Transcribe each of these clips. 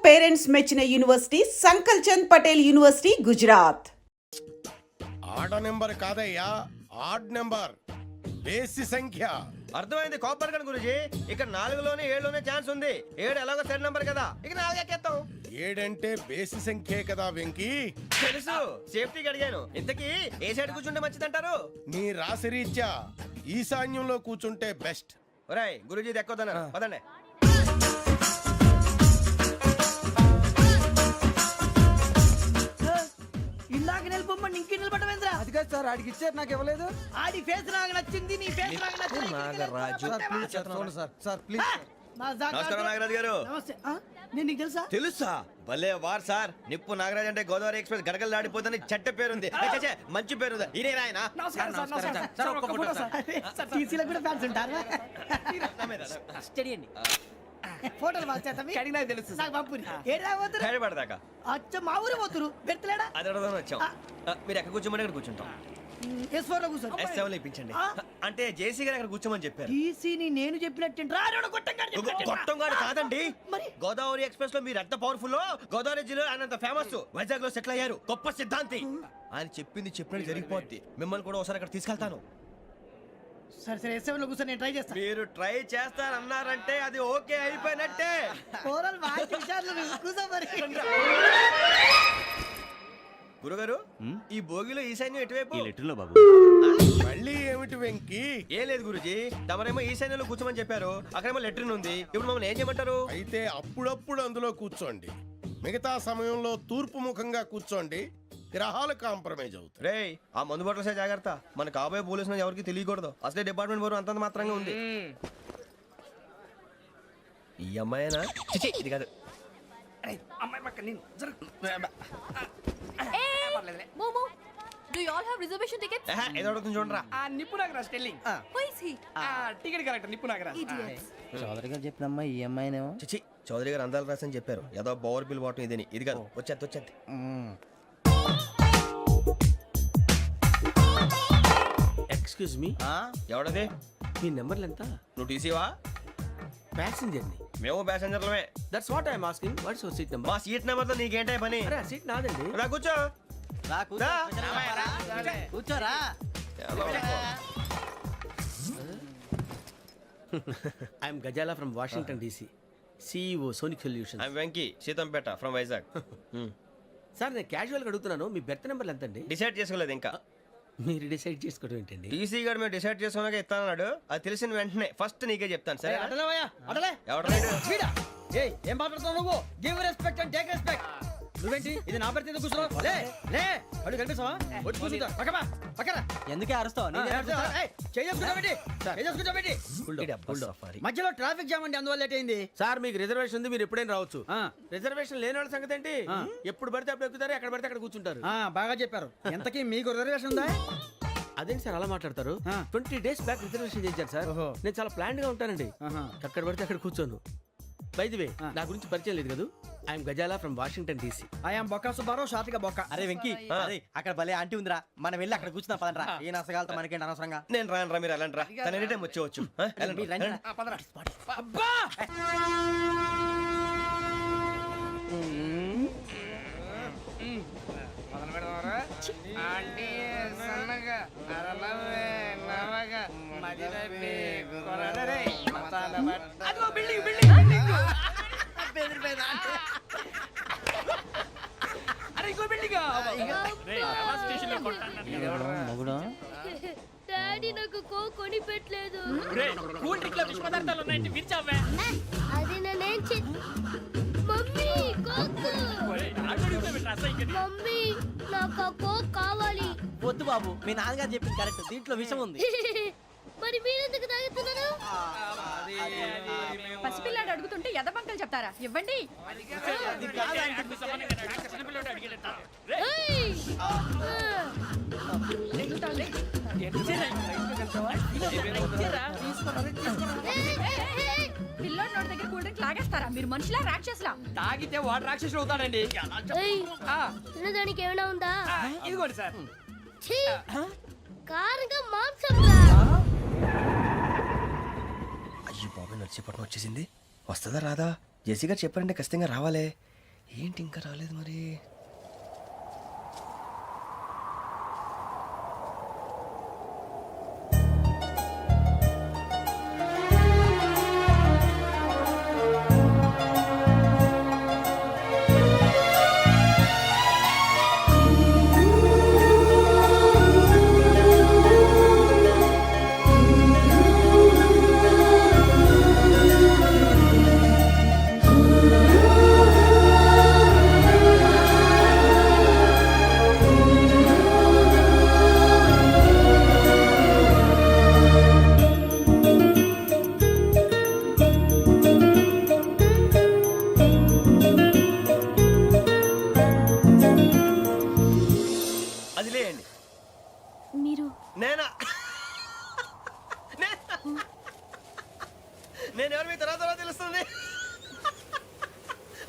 Parents మెచ్చిన university సంకల్ Chand Patel university Gujarat. ఆడ number కాదయ్యా, ఆడ్ నెంబర్, బేసి సంఖ్య. అర్థమైంది కాపర్ కన్ గురుజీ. ఇక్కడ 4లోనే 7లోనే ఛాన్స్ ఉంది. 7 ఎలాగో సెడ్ నంబర్ కదా, ఇక 4 ఎక్కేస్తాం. 7 అంటే బేసి సంఖ్యే కదా వెంకీ. తెలుసు, సేఫ్టీకి అడిగాను. ఇంతకీ ఏ సైడ్ కూర్చుంటే మంచిదంటారు? నీ రాశి రీత్యా ఈశాన్యంలో కూర్చుంటే బెస్ట్. ఒరేయ్ గురుజీ దెక్కొద్దన్నారు, పదండి. ఇందాక నిలబొమ్మని ఇంకే నిలబడమేంద్రా? అది కాదు సార్, ఆడికి ఇచ్చారు, నాకు ఇవ్వలేదు. ఆడి ఫేస్ నాకు నచ్చింది, నీ ఫేస్ నాకు నచ్చింది. నాగరాజు. చూడండి సార్, సార్ ప్లీజ్. నమస్కారం నాగరాజు గారు. నమస్తే. నేను నీకు తెలుసా? తెలుసా? భలే వార్ సార్. నిప్పు నాగరాజ్ అంటే గోదావరి ఎక్స్ప్రెస్ గడగలు దాడిపోతుంది చెట్ట పేరుంది. ఛే, మంచి పేరు. ఇదే ఆయన. నమస్కారం సార్, నమస్కారం సార్. ఒక్క ఫోటో సార్. సార్ టీసీలో కూడా ఫ్యాన్స్ ఉంటారా? స్టడీ అండి. ఫోటోలు మార్చేస్తాం. కడిగి నాకు తెలుసు. నాకు పంపుని. ఏడు రాబోతురు? హైదరాబాద్. అచ్చ మా ఊరు పోతురు. పెడతలేడా? అది అడగదామని వచ్చాం. మీరు ఎక్కడ కూర్చోమని అక్కడ కూర్చుంటాం. S4 లో కూర్చో. S7 ఇప్పించండి. అంటే జేసీ గారు అక్కడ కూర్చోమని చెప్పారు. టీసీని నేను చెప్పినట్టు గొట్టంగాడు కాదండి. మరి గోదావరి ఎక్స్ప్రెస్ లో మీరు ఎంత పవర్ఫుల్, గోదావరి జిల్లా ఆయన ఫేమస్. వైజాగ్ లో సెటిల్ అయ్యారు, గొప్ప సిద్ధాంతి. ఆయన చెప్పింది చెప్పినట్టు జరిగిపోద్ది. మిమ్మల్ని కూడా ఒకసారి అక్కడ తీసుకెళ్తాను. సరే సరే, S7 లో కూర్చో, నేను ట్రై చేస్తాను. మీరు ట్రై చేస్తారన్నారంటే అది ఓకే అయిపోయినట్టే. ఓరల్ వాయిస్ విషయాలు కూర్చో మరి. గురుగారు, ఈ భోగిలో ఈశాన్యం ఎటువైపు? మళ్ళీ ఏమిటి వెంకీ? ఏం లేదు గురుజీ, తమరేమో ఈశాన్యంలో కూర్చోమని చెప్పారు. అక్కడేమో లెట్రిన్ ఉంది. ఇప్పుడు మమ్మల్ని ఏం చేయమంటారు? అయితే అప్పుడప్పుడు అందులో కూర్చోండి, మిగతా సమయంలో తూర్పు ముఖంగా కూర్చోండి. గ్రహాలు కాంప్రమైజ్ అవుతాయి. రేయ్, ఆ మందు బాటలసే జాగ్రత్త. మన కాబోయే పోలీసులు ఎవరికి తెలియకూడదు. అసలే డిపార్ట్మెంట్ బోరు అంతంత మాత్రంగా ఉంది. ఈ అమ్మాయినా? చిచి, ఇది కాదు. అమ్మాయి పక్క నేను Momo, do you all have reservation tickets? ఏదో అడుగుతుంది చూడరా. నిప్పు Nagaraj telling. Who is he? Ticket correct, నిప్పు నాగరాజ్. Idiots. చౌదరి గారు చెప్పినమ్మా ఈ అమ్మాయినేమో. చిచి, చౌదరి గారు అందాలు రాసని చెప్పారు. ఏదో బోర్ బిల్ వాటం ఇదని. ఇది కాదు, వచ్చేది. Excuse me, ఎవడది? మీ నెంబర్లు ఎంత? నువ్వు టీసీవా? ప్యాసింజర్ ని. మేము ప్యాసెంజర్లమే. That's what I'm asking. What's your seat number? మా సీట్ నెంబర్ తో నీకేంటే పని? అరే, ఆ సీట్ నాదండి. రా కూర్చో. రా. కూర్చోరా. I'm Ghazala from Washington DC, CEO Sonic Solutions. I'm Venky, Seethampeta from Vizag. Sir, నేను క్యాజువల్ గా అడుగుతున్నాను, మీ బెర్త్ నెంబర్లు ఎంత అండి? డిసైడ్ చేసుకోలేదు ఇంకా. మీరు డిసైడ్ చేసుకోవడం ఏంటండి? టీసీ గారు మేము డిసైడ్ చేసుకున్నాక ఇస్తానన్నాడు. అది తెలిసిన వెంటనే ఫస్ట్ నీకే చెప్తాను. సరే? అడలే ఎవరు? ఏం మాట్లాడుతావు నువ్వు? Give respect and take respect. నువ్వేంటి ఇది నా పరిస్థితి ఎందుకు కూర్చున్నావు? లే లే, అడుగు కనిపిస్తావా? వచ్చి కూర్చుంటా. పక్కన ఎందుకే అరుస్తావు? మధ్యలో ట్రాఫిక్ జామ్ అండి, అందువల్ల లేట్ అయింది. సార్, మీకు రిజర్వేషన్ ఉంది, మీరు ఎప్పుడైనా రావచ్చు. రిజర్వేషన్ లేని వాళ్ళ సంగతి ఏంటి? ఎప్పుడు పడితే అప్పుడు ఎక్కుతారు, ఎక్కడ పడితే అక్కడ కూర్చుంటారు. బాగా చెప్పారు. ఎంతకీ మీకు రిజర్వేషన్ ఉందా? అదేంటి సార్ అలా మాట్లాడతారు? 20 days బ్యాక్ రిజర్వేషన్ చేశారు సార్. నేను చాలా ప్లాన్డ్ గా ఉంటానండి. అక్కడ పడితే అక్కడ కూర్చోను. బై ది వే, నా గురించి పరిచయం లేదు కదా. I'm Ghazala from Washington DC. I'm Bokka Subbarao, షార్ట్గా బొక్క. అరే వెంకీ, అక్కడ భలే ఆంటీ ఉందిరా, మనం వెళ్ళి అక్కడ కూర్చున్నా పదరా. ఏ నసగాలతో మనకేంటి అనవసరంగా. నేను రాను, మీరు ఎలాంటి రా. తన ఎనీ టైం వచ్చేవచ్చు. అబ్బా డాడీ నాకు కోక్ కొని పెట్టలేదు. అది నేనేం మమ్మీ కోక్. మమ్మీ నాకు ఆ కోక్ కావాలి. వద్దు బాబు, మీ నాన్నగారు చెప్పింది కరెక్ట్, దీంట్లో విషయం ఉంది. మరి మీరెందుకు తాగుతున్నారు? పసిపిల్లాడు అడుగుతుంటే ఎదబంకలు చెప్తారా? ఇవ్వండి. పిల్లోడి నోటి దగ్గర కూల్ డ్రింక్ లాగేస్తారా? మీరు మనుషులా రాక్షసులా? తాగితే వాడు రాక్షసుడు అవుతాడండి. తినడానికి ఏమైనా ఉందా? ఇదిగోండి సార్. కారంగా మాంసం. అయ్యో బాబాయ్, నడిచేపట్నం వచ్చేసింది. వస్తుందా రాదా? జెసీ గారు చెప్పారంటే ఖచ్చితంగా రావాలే. ఏంటి ఇంకా రాలేదు మరి? అది లేయండి. మీరు నేనా? నేను ఎవరు మీ తర్వాత తెలుస్తుంది.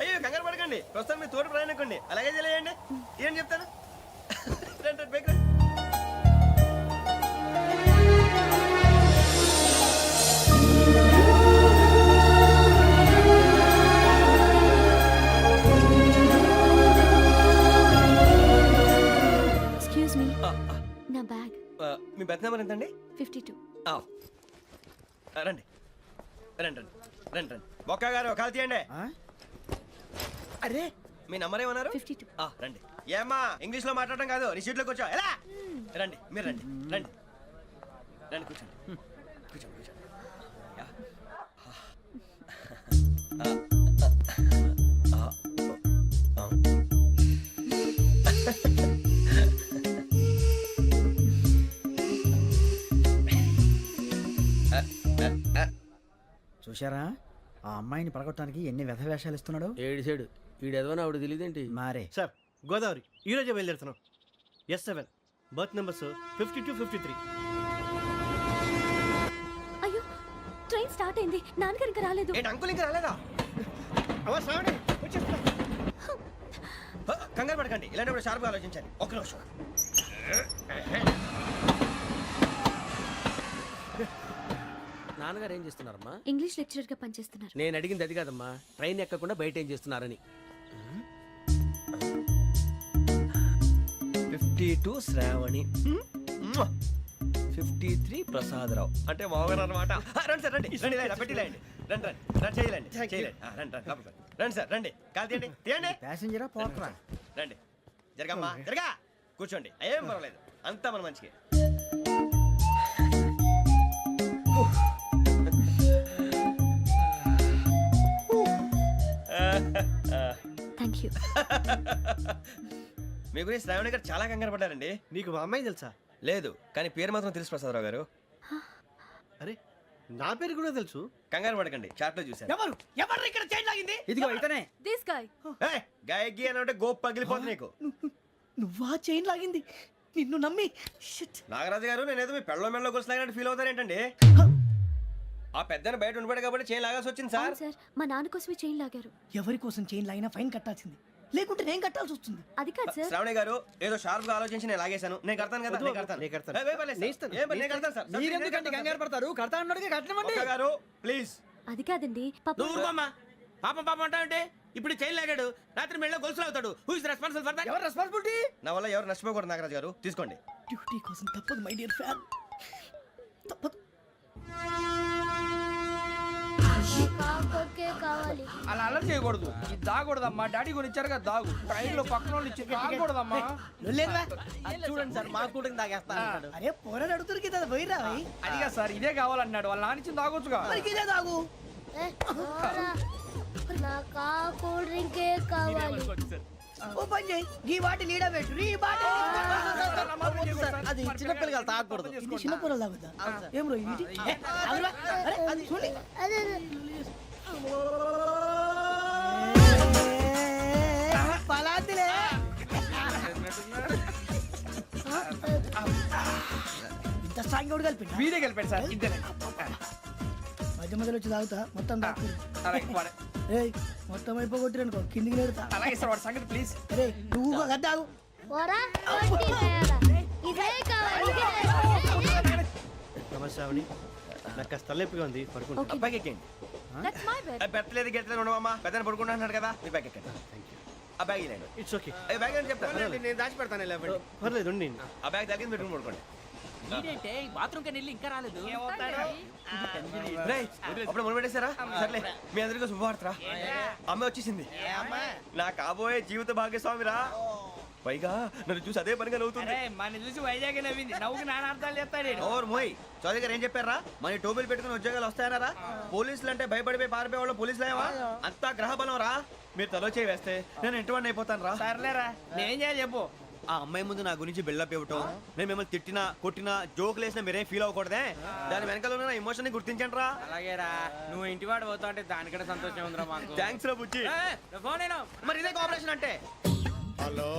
అయ్యో కంగారు పడకండి, ప్రస్తుతం మీ తోటి ప్రయాణకండి. అలాగే తెలియండి. ఏం చెప్తాను? రండి, రండి, బైక్ రండి. ఎక్స్క్యూజ్ మీ, నా బ్యాగ్ మీ బెత్ నెంబర్ ఎంతండి? 52. రండి రండి రండి రండి రండి. బొక్క గారు కాల్ తీయండి. అరే మీ నంబర్ ఏమన్నారు? 52. రండి. ఏమ్మా ఇంగ్లీష్ లో మాట్లాడడం కాదు, నీ సీట్లో కూర్చో. ఎలా? రండి, మీరు రండి రండి రండి, కూర్చోండి కూర్చోండి కూర్చోండి. యా. చూశారా ఆ అమ్మాయిని పడగొట్టడానికి ఎన్ని వ్యధ వేషాలు ఇస్తున్నాడు. ఏడు సైడు ఈడు ఎదవని ఆవిడ తెలియదేంటి? మారే సార్ గోదావరి ఈరోజే బయలుదేరుతున్నాం. S7 berth numbers 52, 53. అయ్యో, ట్రైన్ స్టార్ట్ అయింది. నాన్నగారు ఇంకా రాలేదు. ఏంటి అంకుల్ ఇంకా రాలేదా? కంగారు పడకండి, ఇలాంటప్పుడు షార్ప్గా ఆలోచించండి. ఒక్క నిమిషం. నాన్నగారు ఏం చేస్తున్నారమ్మా? ఇంగ్లీష్ లెక్చరర్ గా పనిచేస్తున్నారు. నేను అడిగింది అది కాదమ్మా, ట్రైన్ ఎక్కకుండా బయట ఏం చేస్తున్నారని. 52 శ్రావణి, 53 ప్రసాదరావు అంటే మామగారు అనమాట. రండి సార్, రండి రండి, ఇలా పెట్టి లేండి. రండి రండి రండి, చేయలేండి చేయలేండి. రండి రండి లోపలికి రండి. రండి సార్, రండి, కాలు తీయండి తీయండి. ప్యాసింజరా పోట్రా. రండి, జరగమ్మా జరగా, కూర్చోండి. ఏం పర్వాలేదు, అంతా మన మంచిగా. Thank you. మీ గురించి శ్రావణి గారు చాలా కంగారు పడ్డారండి. నీకు మా అమ్మాయి తెలుసా? లేదు, కానీ పేరు మాత్రం తెలుసు ప్రసాదరావు గారు. అరే నా పేరు కూడా తెలుసు. కంగారు పడకండి, చాట్ లో చూశాను. ఎవరు ఎవరు ఇక్కడ చైన్ లాగింది? ఇదిగో ఇతనే. This guy. గాయకి అని అంటే గోప్ పగిలిపోతుంది నీకు. నువ్వా చైన్ లాగింది? నిన్ను నమ్మి షిట్. నాగరాజు గారు, నేనేదో మీ పెళ్ళ మెళ్ళలో గురిసిలాగినట్టు ఫీల్ అవుతారేంటండి? ఆ పెద్దని బయట ఉండిపోయాడు కాబట్టి చేయి లాగాల్సి వచ్చింది సార్. అవును సార్, మా నాన్న కోసమే చైన్ లాగారు. ఎవరి కోసం చైన్ లాగినా ఫైన్ కట్టాల్సింది, లేకుంటే నేను కట్టాల్సి వస్తుంది. అది కాదు సార్. శ్రావణి గారు ఏదో షార్ప్ గా ఆలోచించి నేను లాగేశాను. నేను కడతాను కదా, నేను కడతాను. నేను కడతాను. ఏ, పర్లేదు సార్. నేను ఇస్తాను. ఏ, నేను కడతాను సార్. మీరెందుకంటే కంగారు పడతారు? కడతా అన్నాడుగా కట్టమండి. ఒక్క గారు ప్లీజ్. అది కాదండి, పాప. నువ్వు ఊరుకోమ్మా. పాపం పాపం అంటావంటే ఇప్పుడు చైన్ లాగాడు, రాత్రి మెళ్ళ గొలుసులు అవుతాడు. Who is responsible for that? ఎవరు రెస్పాన్సిబిలిటీ? నా వల్ల ఎవరు నష్టపోకూడదు నాగరాజు గారు, తీసుకోండి. డ్యూటీ కోసం తప్పదు మై డియర్ ఫ్యాన్, తప్పదు. కావాలి. అలా అలర్ట్ చేయకూడదు. ఇది దాగకూడదమ్మా. డాడీ కొని ఇచ్చారు కదా దాగు. ట్రైన్ లో పక్కన వాళ్ళు ఇచ్చి దాగకూడదమ్మా. లేదురా. చూడండి సార్, మా కూడా తాగేస్తా అన్నాడు. అరే పోరాడు అడుగుతారు కదా, పోయిరా భయ్. అదిగా సార్, ఇదే కావాలన్నాడు. వాళ్ళ నానిచ్చింది తాగొచ్చుగా. మరి ఇదే తాగు. నాకు కూల్ డ్రింకే కావాలి. ఓ పని చేయి, ఈ బాటి లీడ పెట్టు. ఈ బాటి అది చిన్నపిల్లలు తాగకూడదు. ఇది చిన్న పొరలు తాగుతా. ఏం రో ఇది? అవురా? అరే అది చూడండి. పలాతిలే. ఇంత స్ట్రాంగ్ కూడా కలిపి వీడే గెలిపాడు సార్. ఇద్దరే. మధ్య మధ్యలో వచ్చి తాగుతా, మొత్తం తాగు. అలాగే వాడు. ఏయ్ మొత్తం అయిపోగొట్టి అనుకో, కిందికి నేడుతా. అలాగే సార్, వాడు సంగతి ప్లీజ్. అరే నువ్వు కదా తాగు. ఇదే కావాలి. నమస్తే శ్రావణి, నాకు కాస్త తలెప్పిగా ఉంది, పడుకుంటా. Okay. బ్యాగ్ ఎక్కండి. That's my bed. పెట్టలేదు గెట్టలేదు ఉండవమ్మా. పెద్దని పడుకుంటున్నాడు కదా, మీ బ్యాగ్ ఎక్కండి. ఆ బ్యాగ్ ఇలాండి ఇట్స్ ఓకే. బ్యాగ్ అని చెప్తాను నేను దాచి పెడతాను లేవండి. పర్లేదు ఉండండి. ఆ బ్యాగ్ తగ్గింది పెట్టుకుని పడుకోండి బాత్రూమ్ కి వెళ్ళి ఇంకా రాలేదు. రేయ్, అప్పుడు మొదలు పెట్టేశారా? సర్లే మీ అందరికీ శుభవార్తరా, అమ్మ వచ్చేసింది. నా కాబోయే జీవిత భాగ్యస్వామిరా. పైగా నన్ను చూసి అదే పనిగా నవ్వుతుంది. మన చూసి వైజాగ్ నవ్వింది. నవ్వుకి నాన్న అర్థాలు చెప్తాడు. ఓర్ మోయ్, చౌదరి గారు ఏం చెప్పారా? మన టోబీలు పెట్టుకుని ఉద్యోగాలు వస్తాయన్నారా? పోలీసులు అంటే భయపడిపోయి పారిపోయే వాళ్ళు పోలీసులేవా? అంతా గ్రహ బలం రా. మీరు తలో చేయి వేస్తే నేను ఇంటివాడిని అయిపోతాను రా. సర్లేరా, నేనేం చేయాలి చెప్పు. ఆ అమ్మాయి ముందు నా గురించి బిల్డప్ ఇవ్వటం, నేను మిమ్మల్ని తిట్టినా కొట్టినా జోకులు వేసినా మీరేం ఫీల్ అవ్వకూడదే. దాని వెనకాల ఉన్న ఎమోషన్ ని గుర్తించండి రా. అలాగేరా, నువ్వు ఇంటివాడు పోతా అంటే దానికంటే సంతోషం ఉందిరా మాకు. థ్యాంక్స్ రా బుజ్జి. ఫోన్ మరి ఇదే కోఆపరేషన్ అంటే. హలో,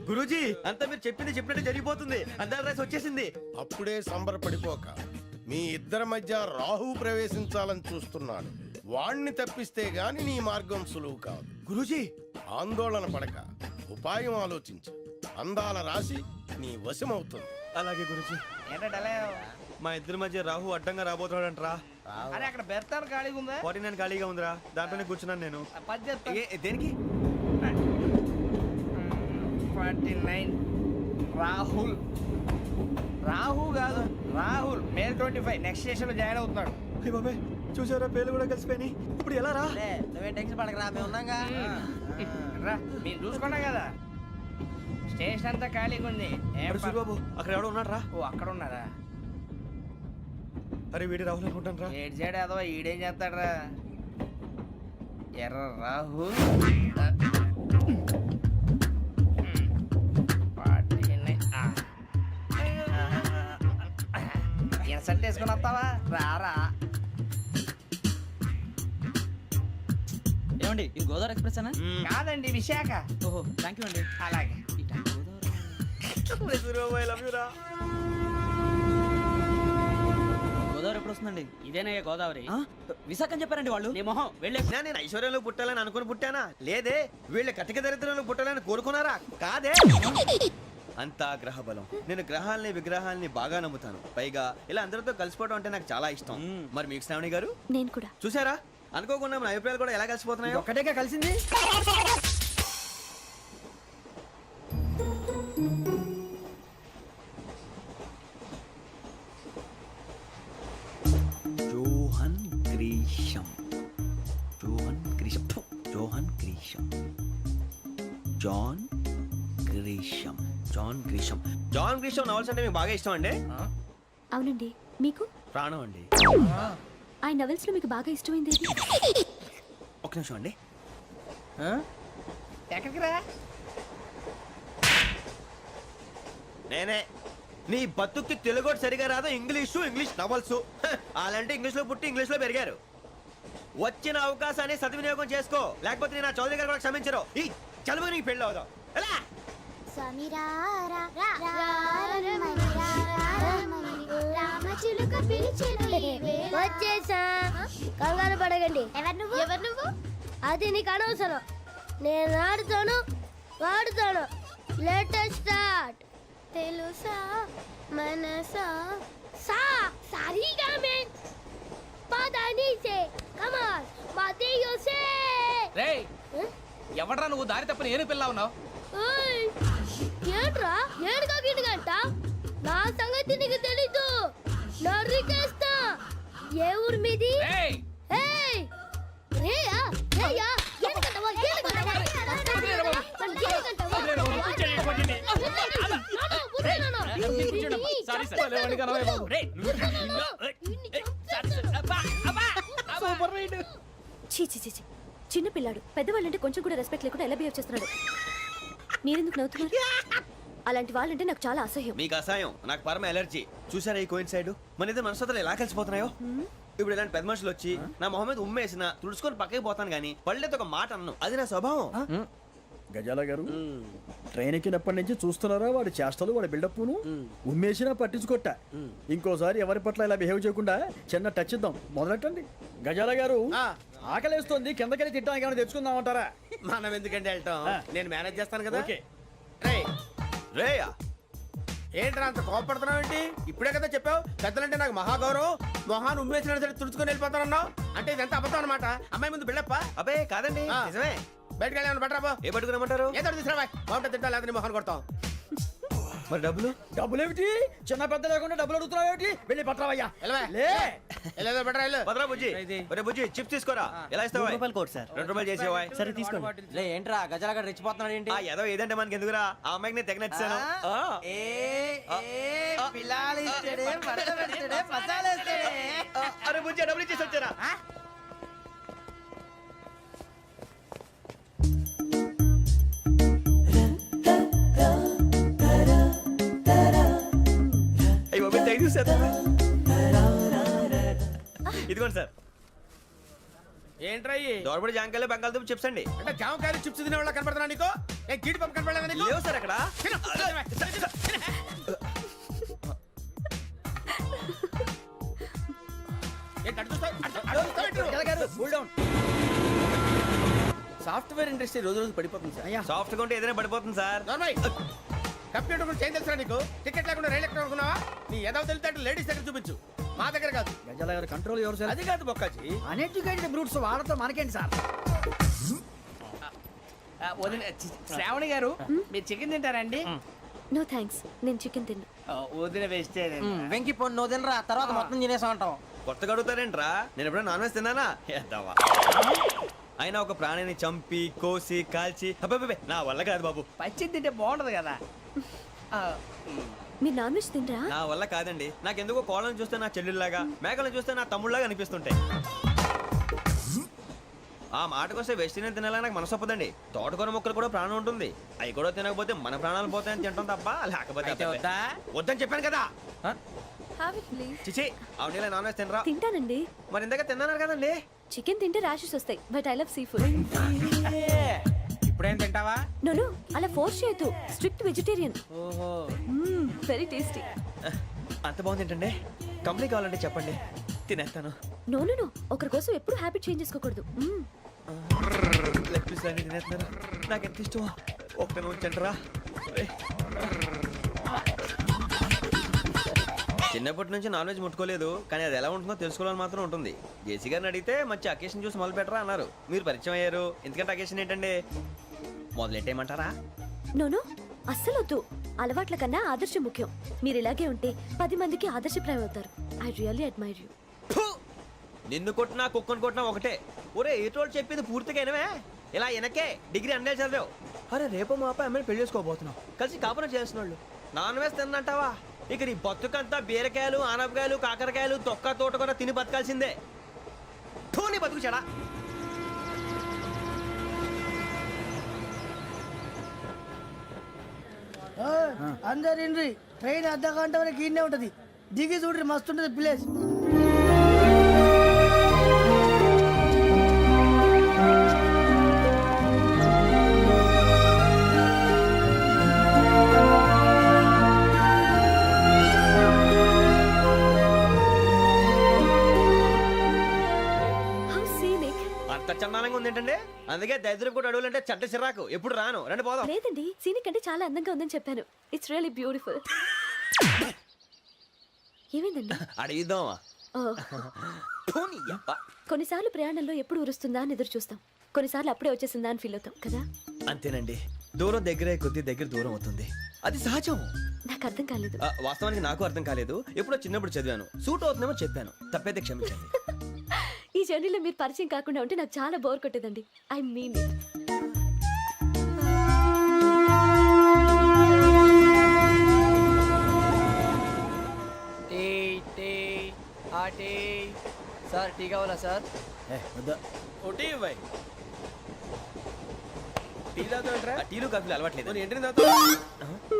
గురూజీ, అంతా మీరు చెప్పింది చెప్పినట్టు జరిగిపోతుంది. అందరి రైస్ వచ్చేసింది. అప్పుడే సంబరపడిపోక. మీ ఇద్దరి మధ్య రాహు ప్రవేశించాలని చూస్తున్నాడు. వాణ్ణి తప్పిస్తే గాని నీ మార్గం సులువు కాదు. గురూజీ, ఆందోళన పడక, ఉపాయం ఆలోచించు. అందాల రాశి నీ వశమవుతుంది. అలాగే గురూజీ. ఏంటంటే మా ఇద్దరి మధ్య రాహు అడ్డంగా రాబోతున్నాడంటరా. అరే అక్కడ బెర్తాను ఖాళీగా ఉందా? 49 ఖాళీగా ఉందిరా, దాంట్లోనే కూర్చున్నాను నేను. పది చెప్తా. దేనికి? 49 రాహుల్. రాహు కాదు, రాహుల్. మే 25 నెక్స్ట్ స్టేషన్ లో జాయిన్ అవుతున్నాడు. అయ్య బాబాయ్, చూసారా పేర్లు కూడా కలిసిపోయినాయి. ఇప్పుడు ఎలా రా? నువ్వేం టెన్షన్ పడకరా, మేము ఉన్నాగా. రా, మీరు చూసుకున్నా కదా స్టేషన్ అంతా ఖాళీగా ఉంది. ఏం అరే సూరిబాబు, అక్కడ ఎవడో ఉన్నాడు రా. ఓ అక్కడ ఉన్నారా? అరే వీడి రాహుల్ అనుకుంటాను రా. ఏడు చేయడం అదో ఈడేం చేస్తాడరా? ఎర్ర రాహు ఇన్సల్ట్ వేసుకుని వస్తావా? రారా. ఏమండి, ఇది గోదావరి ఎక్స్ప్రెస్ అనా? కాదండి, విశాఖ. ఓహో, థ్యాంక్ యూ అండి. అలాగే. సూరిబాబు, ఐ లవ్ యు రా. గోదావరి ఎప్పుడు వస్తుందండి? ఇదేనయ్య గోదావరి. విశాఖ అని చెప్పారండి వాళ్ళు. నీ మొహం వెళ్ళే. నేను ఐశ్వర్యంలో పుట్టాలని అనుకుని పుట్టానా? లేదే. వీళ్ళ కటిక దరిద్రంలో పుట్టాలని కోరుకున్నారా? కాదే. అంతా గ్రహ బలం. నేను గ్రహాలని విగ్రహాలని బాగా నమ్ముతాను. పైగా ఇలా అందరితో కలిసిపోవడం అంటే నాకు చాలా ఇష్టం. మరి మీకు శ్రావణి గారు? నేను కూడా. చూసారా, అనుకోకుండా మన అభిప్రాయాలు కూడా ఎలా కలిసిపోతున్నాయో. ఒకటేగా కలిసింది. Johan Grisham, Johan Grisham, Johan Grisham, John Grisham, John Grisham. John Grisham novels అంటే మీకు బాగా ఇష్టం అండి? అవునండి. మీకు? ప్రాణం అండి. ఆ నవెల్స్ లో మీకు బాగా ఇష్టమైంది ఏది? ఒక నిమిషం అండి. ఎక్కడికి రా? నేనే. నీ బతుక్కి తెలుగు సరిగా రాదు, ఇంగ్లీష్ నవల్స్. అలాంటి ఇంగ్లీష్ లో పుట్టి ఇంగ్లీష్ లో పెరిగారు. వచ్చిన అవకాశాన్ని సద్వినియోగం చేసుకో, లేకపోతే నేను చౌదరి గారు కూడా క్షమించరు. ఈ చదువు నీకు పెళ్ళి అవుదాం. ఎలా? వచ్చేసా, కంగారు పడగండి. ఎవరు నువ్వు? అది నీకు అనవసరం. నేను ఆడుతాను, వాడుతాను. Latest start. తెలుసా మనసా సా సారీగా మెన్ పదని సే కమాన్ మాదేయో సే. రేయ్, ఎవడ్రా నువ్వు? దారి తప్పని ఏను పిల్ల ఉన్నావు? ఓయ్, ఏంట్రా ఏడుగా గిడుగంట? నా సంగతి నీకు తెలీదు. నరికేస్తా. ఏ ఊరు మీది? రేయ్, ఏయ్ రేయా రేయా ఏడుగంటవా ఏడుగంటవా సారీ సార్. రేయ్, సూపర్ రైడ్. చీ చీ చీ చీ. చిన్న పిల్లాడు పెద్దవాళ్ళంటే కొంచెం కూడా రెస్పెక్ట్ లేకుండా ఎలా బిహేవ్ చేస్తున్నాడు. మీరెందుకు నవ్వుతున్నారు? అలాంటి వాళ్ళంటే నాకు చాలా అసహ్యం. మీకు అసహాయం, నాకు పరమ ఎలర్జీ. చూసారా ఈ కోయిన్ సైడ్? మన ఇద్దరు మనసుతో ఎలా కలిసిపోతున్నాయో. ఇప్పుడు ఇలాంటి పెద్ద మనుషులు వచ్చి నా మొహం మీద ఉమ్మేసిన తుడుచుకొని పక్కకి పోతాను కానీ పళ్ళేతో ఒక మాట అన్ను. అది నా స్వభావం. గజాల గారు, ట్రైన్ ఎక్కినప్పటి నుంచి చూస్తున్నారా వాడి చేష్టలు, వాడి బిల్డప్ను? ఉమ్మేసినా పట్టించుకోట. ఇంకోసారి ఎవరి పట్ల ఇలా బిహేవ్ చేయకుండా చిన్న టచ్ ఇద్దాం. మొదలెట్టండి. గజాల గారు, ఆకలేస్తోంది, కిందకెళ్ళి తిట్టడానికి ఏమైనా తెచ్చుకుందామంటారా? మనం ఎందుకంటే వెళ్తాం, నేను మేనేజ్ చేస్తాను కదా. ఓకే. రేయా, ఏంట్రా అంత కోపడుతున్నావు ఏంటి? ఇప్పుడే కదా చెప్పావు పెద్దలంటే నాకు మహాగౌరవం, మొహాన్ని ఉమ్మేసిన సరే తుడుచుకొని వెళ్ళిపోతానన్నావు. అంటే ఇదంతా అబద్ధం అనమాట. అమ్మాయి ముందు బిల్డప్ప. అబ్బే కాదండి, ఆ. నిజమే. బయటకు వెళ్ళాను బట్రాబో. ఏ పట్టుకురమ్మంటారు? ఏదో తీసుకురా బాగుంటుంది తింటా లేదా మొహాన్ని కొడతాం. మరి డబ్బులు? డబ్బులేమిటి చిన్న పెద్ద లేకుండా డబ్బులు అడుగుతున్నావు ఏమిటి? వెళ్ళి పట్టరావయ్యా. వెళ్ళవా? లే వెళ్ళేదో బట్రా వెళ్ళు. భద్రా బుజ్జి, ఒరే బుజ్జి చిప్స్ తీసుకోరా. ఎలా ఇస్తావా? 2 రూపాయలు కోట్ సార్. 2 రూపాయలు చేసేవా? సరే తీసుకోండి. లే ఏంట్రా గజాలగడ రెచ్చిపోతున్నాడు ఏంటి? ఆ ఏదో ఏదంటే మనకి ఎందుకురా, ఆ అమ్మాయికి నేను తెగ నచ్చాను. అరే బుజ్జి డబ్బులు ఇచ్చేసి వచ్చారా? అయ్యో బాబోయ్, తెగ చూసేస్తా. ఇదిగోండి సార్. ఏంట్రా ఇయి? దోరబడి జాంకాయలు బంగాళదుంప చిప్స్ అండి. అంటే జామకాయలు చిప్స్ తినే వాళ్ళ కనపడుతున్నా నీకు? ఏ గీడి పంప కనపడలేదా నీకు? లేవు సార్ అక్కడ. తిను, తిను, తిను. ఏంటి అటు చూస్తావు? అటు చూస్తావు ఏంటి? సాఫ్ట్వేర్ ఇండస్ట్రీ రోజు రోజు పడిపోతుంది సార్. సాఫ్ట్ గా ఉంటే ఏదైనా పడిపోతుంది సార్. నార్మల్. కంప్యూటర్ గురించి ఏం తెలుసా నీకు? టికెట్ లేకుండా రైలు ఎక్కడ అనుకున్నావా? నీ ఏదో తెలితే లేడీస్ దగ్గర చూపించు, మా దగ్గర కాదు. గజాల గారు కంట్రోల్ ఎవరు సార్? అది కాదు బొక్కాజీ. అన్ఎడ్యుకేటెడ్ బ్రూట్స్ వాళ్ళతో మనకేంటి సార్? శ్రావణి గారు మీరు చికెన్ తింటారండి? నో థ్యాంక్స్, నేను చికెన్ తిన్ను. వదిన వేస్తే వెంకి పొన్ను నువ్వు తినరా, తర్వాత మొత్తం తినేసా ఉంటాం. కొత్తగా అడుగుతారేంట్రా? నేను ఎప్పుడైనా నాన్ వెజ్ తిన్నానా? ఎద్దావా. అయినా ఒక ప్రాణిని చంపి కోసి కాల్చి అబ్బబ్బబ్బే, నా వల్ల కాదు బాబు. పచ్చి తింటే బాగుంటది కదా. మీరు నాన్ వెజ్ తినరా? నా వల్ల కాదండి. నాకెందుకో కోళ్ళని చూస్తే నా చెల్లెళ్ళలాగా, మేకలను చూస్తే నా తమ్ముళ్ళలాగా అనిపిస్తుంటాయి. ఆ మాటకొస్తే వెస్టిరియన్ తినాలని నాకు మనసు ఒప్పదండి. తోటకూర మొక్కలు కూడా ప్రాణం ఉంటుంది. అవి కూడా తినకపోతే మన ప్రాణాలు పోతాయని తింటాం తప్ప లేకపోతే వద్దా? వద్దని చెప్పాను కదా. Have it please. చిచి అవునీ నాన్ వెజ్ తినరా? తింటానండి. మరి ఇందాక తిన్నాను కదండి. చికెన్ తింటే ర్యాషెస్ వస్తాయి, but I love seafood. ఇప్పుడేం తింటావా? నో అలా ఫోర్స్ చేయొద్దు. Strict vegetarian. ఓహో. Very tasty. అంత బాగుంది ఏంటండి? కంపెనీ కావాలంటే చెప్పండి, తినేస్తాను. నో ఒకరి కోసం ఎప్పుడు హ్యాబిట్ చేంజ్ చేసుకోకూడదు. లెగ్ పీస్ అన్ని తినేస్తున్నారు. నాకు ఎంత ఇష్టం. ఒక్క ఉంచండిరా. చిన్నప్పటి నుంచి నాన్ వెజ్ ముట్టుకోలేదు, కానీ అది ఎలా ఉంటుందో తెలుసుకోవాలని మాత్రం ఉంటుంది. జేసీ గారిని అడిగితే మంచి అకేషన్ చూసి మొదలు పెట్టరా అన్నారు. మీరు పరిచయం అయ్యారు, ఎందుకంటే అకేషన్ ఏంటండి? మొదలెట్టేయమంటారా? నో అస్సలు వద్దు. అలవాట్ల కన్నా ఆదర్శం ముఖ్యం. మీరు ఇలాగే ఉంటే 10 మందికి ఆదర్శప్రాయం అవుతారు. I really admire you. నిన్ను కొట్టినా కుక్కను కొట్టినా ఒకటే. ఒరే ఏటోళ్ళు చెప్పింది పూర్తిగా వినవే. ఇలా వెనకే డిగ్రీ అన్నే చదివావు. అరే రేపు మా అబ్బాయి అమ్మాయిని పెళ్లి చేసుకోబోతున్నావు, కలిసి కాపురం చేస్తున్నాళ్ళు. Non veg తిన్నంటావా? ఇక నీ బతుకంతా బీరకాయలు ఆనపకాయలు కాకరకాయలు తొక్క తోట కూడా తిని బతకాల్సిందే. నీ బతుకు చెడా. అందరు ఇండ్రి ట్రైన్ అర్ధ గంట వరకు ఇన్నే ఉంటది. దిగి చూడ్రి మస్తు ఉంటది ప్లేస్. How scenic. అంత చందానంగా ఉంది ఏంటంటే? అందుకే దరిద్రం కూడా అడవులంటే చెడ్డ చిరాకు. ఎప్పుడు రాను, రండి పోదాం. లేదండి, సీనిక్ అంటే చాలా అందంగా ఉందని చెప్పాను. It's really beautiful. ఏమైందండి? అడిగిద్దామా? కొన్నిసార్లు ప్రయాణంలో ఎప్పుడు ఉరుస్తుందా అని ఎదురు చూస్తాం, కొన్నిసార్లు అప్పుడే వచ్చేసిందా అని ఫీల్ అవుతాం కదా. అంతేనండి, దూరం దగ్గరే కొద్ది దగ్గర దూరం అవుతుంది. అది సహజం. నాకు అర్థం కాలేదు. వాస్తవానికి నాకు అర్థం కాలేదు. ఎప్పుడో చిన్నప్పుడు చదివాను, సూట్ అవుతుందేమో చెప్పాను. తప్పైతే క్షమించండి. ఈ జర్నీలో మీరు పరిచయం కాకుండా ఉంటే నాకు చాలా బోర్ కొట్టేదండి. I mean it. Sir tea కావాలా సార్? ఒకటి ఇవ్వాయి. టీ తాగుతాంట్రా? టీలు కాఫీలు అలవాట్లేదు. ఏంటి తాగుతావు?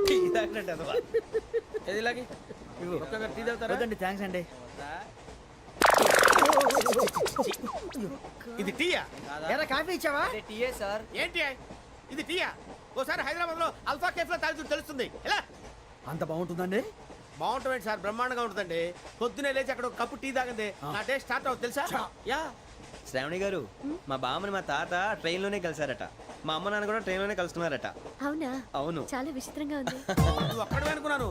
టీ తాగినట్టు అదవా. ఏది ఇలాగే టీ తాగుతారా? థ్యాంక్స్ అండి. ఇది టీయా? ఎరా కాఫీ ఇచ్చావా? టీయే సార్. ఏంటి ఇది టీయా? ఓసారి హైదరాబాద్ లో అల్ఫా కేఫ్ లో తాగుతూ తెలుస్తుంది. ఎలా అంత బాగుంటుందండి? బాగుంటుంది సార్, బ్రహ్మాండంగా ఉంటుందండి. పొద్దునే లేచి అక్కడ ఒక కప్పు టీ తాగింది నా డే స్టార్ట్ అవుతుంది తెలుసా? యా. శ్రావణి గారు, మా బామ్మని మా తాత ట్రైన్ లోనే కలిసారట. మా అమ్మ నాన్న కూడా ట్రైన్లోనే కలుస్తున్నారట. అవునా? అవును. చాలా విచిత్రంగా ఉంది. నువ్వు ఒక్కడే అనుకున్నాను,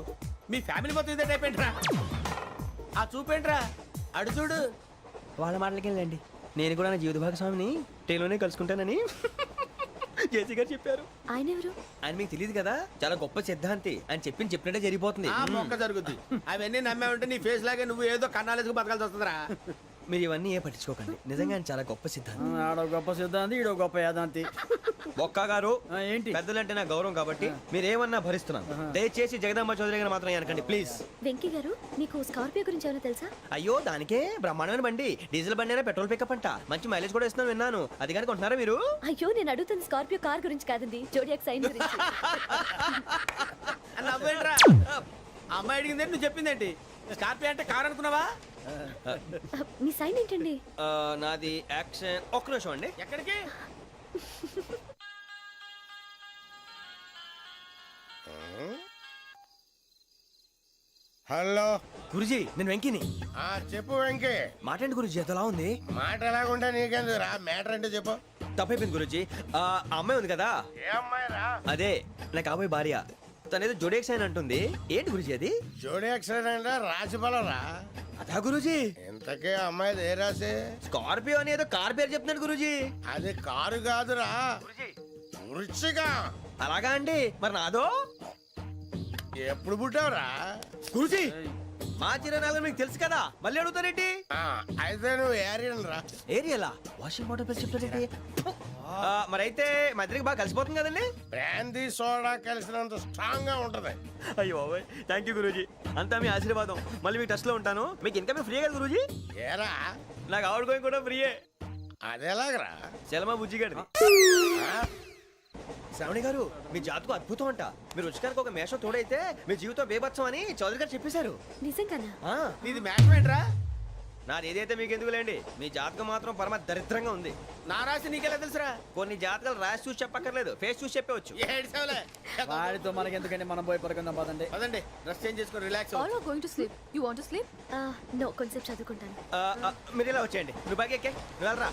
మీ ఫ్యామిలీ మొత్తం ఇదే టైప్ ఏంట్రా? ఆ చూపేంట్రా, అడు చూడు. వాళ్ళ మాటలకి వెళ్ళండి. నేను కూడా నా జీవిత భాగస్వామిని ట్రైన్లోనే కలుసుకుంటానని జేసీ గారు చెప్పారు. ఆయన ఎవరు? ఆయన మీకు తెలియదు కదా, చాలా గొప్ప సిద్ధాంతి అని చెప్పినట్టే జరిగిపోతుంది. ఆ మొక్క జరుగుద్ది. అవన్నీ నమ్మే ఉంటే నీ ఫేస్ లాగే నువ్వు ఏదో కన్నాలేసుకు బతకాల్సి వస్తుందిరా. మీరు ఇవన్నీ ఏ పట్టించుకోకండి, నిజంగా ఆయన చాలా గొప్ప సిద్ధాంతి. ఆడో గొప్ప సిద్ధాంతి, ఈడో గొప్ప యాదాంతి. బొక్క గారు, ఏంటి? పెద్దలంటే నా గౌరవం కాబట్టి మీరేమన్నా భరిస్తున్నాను. దయచేసి జగదాంబ చౌదరి గారు మాత్రం అనకండి ప్లీజ్. వెంకీ గారు, మీకు స్కార్పియో గురించి ఏమైనా తెలుసా? అయ్యో దానికే బ్రహ్మాండమైన బండి, డీజిల్ బండి అయినా పెట్రోల్ పికప్ అంట, మంచి మైలేజ్ కూడా ఇస్తున్నాను విన్నాను. అది కానీ కొంటున్నారా మీరు? అయ్యో, నేను అడుగుతుంది స్కార్పియో కార్ గురించి కాదండి, జోడియాక్ సైన్ గురించి. నవ్వేంట్రా? అమ్మాయి అడిగిందేంటి, నువ్వు చెప్పిందేంటి? స్కార్పియో అంటే కార్ అనుకున్నావా? మీ సైన్ ఏంటండి? నాది యాక్షన్. ఒక్క నిమిషం అండి. ఎక్కడికి? హలో గురుజీ, నేను వెంకిని. చెప్పు వెంకీ. మాట్లాడండి గురుజీ, ఎంతలా ఉంది? మాట ఎలాగుంటా నీకెందుకు రా, మ్యాటర్ అంటే చెప్పు. తప్పైపోయింది గురుజీ. ఆ అమ్మాయి ఉంది కదా, ఏ అమ్మాయి రా? అదే నా కాబోయే భార్య. తనేదో జోడేక్స్ అని అంటుంది. ఏంటి గురుజీ అది? జోడి యాక్సిడెంట్ రాసి బలరా. అదా గురుజీ? ఇంతకే అమ్మాయి ఏ రాసి? స్కార్పియో అని ఏదో కార్ పేరు చెప్తున్నాడు గురుజీ. అది కారు కాదురా, వృచ్చిక. అలాగా అండి, మరి నాదో? ఎప్పుడు పుట్టావురా? గురుజీ, మా చిరనాలు మీకు తెలుసు కదా, మళ్ళీ అడుగుతారేంటి? అయితే నువ్వు ఏరియన్ రా. ఏరియలా? వాషింగ్ వాటర్ పేరు చెప్తారేంటి? మరైతే మా ఇద్దరికి బాగా కలిసిపోతుంది కదండి. బ్రాందీ సోడా కలిసినంత స్ట్రాంగ్ గా ఉంటది. అయ్యో థ్యాంక్ యూ గురూజీ, అంతా మీ ఆశీర్వాదం. మళ్ళీ మీకు టచ్ లో ఉంటాను. మీకు ఇన్కమ్ ఫ్రీ కదా గురూజీ? ఏరా, నాకు ఆవిడ గోయింగ్ కూడా ఫ్రీయే. అదెలాగరా? చలమా బుజ్జి గారిది. శ్రావణి గారు, మీ జాతకు అద్భుతం అంట. మీరు రుచికారికి ఒక మేషం తోడైతే మీ జీవితం బేబత్సం అని చౌదరి గారు చెప్పేశారు. నిజంగానా? నీది మ్యాచ్ ఏంట్రా? నాది ఏదైతే మీకు ఎందుకు లేండి, మీ జాతకం మాత్రం పరమ దరిద్రంగా ఉంది. నా రాసి నీకెలా తెలుసురా? కొన్ని జాతకాలు రాసి చూసి చెప్పక్కర్లేదు, ఫేస్ చూసి చెప్పవచ్చు. ఏడ్చావులే. వాడితో మనకి ఎందుకంటే మనం పోయి పడుకుందాం పదండి. పదండి, డ్రెస్ చేంజ్ చేసుకొని relax. All are going to sleep. You want to sleep? No, కొంచెం చదువుకుంటాను. మీరు ఇలా వచ్చేయండి. నువ్వు బాగా ఎక్కే, నువ్వు వెళ్ళరా.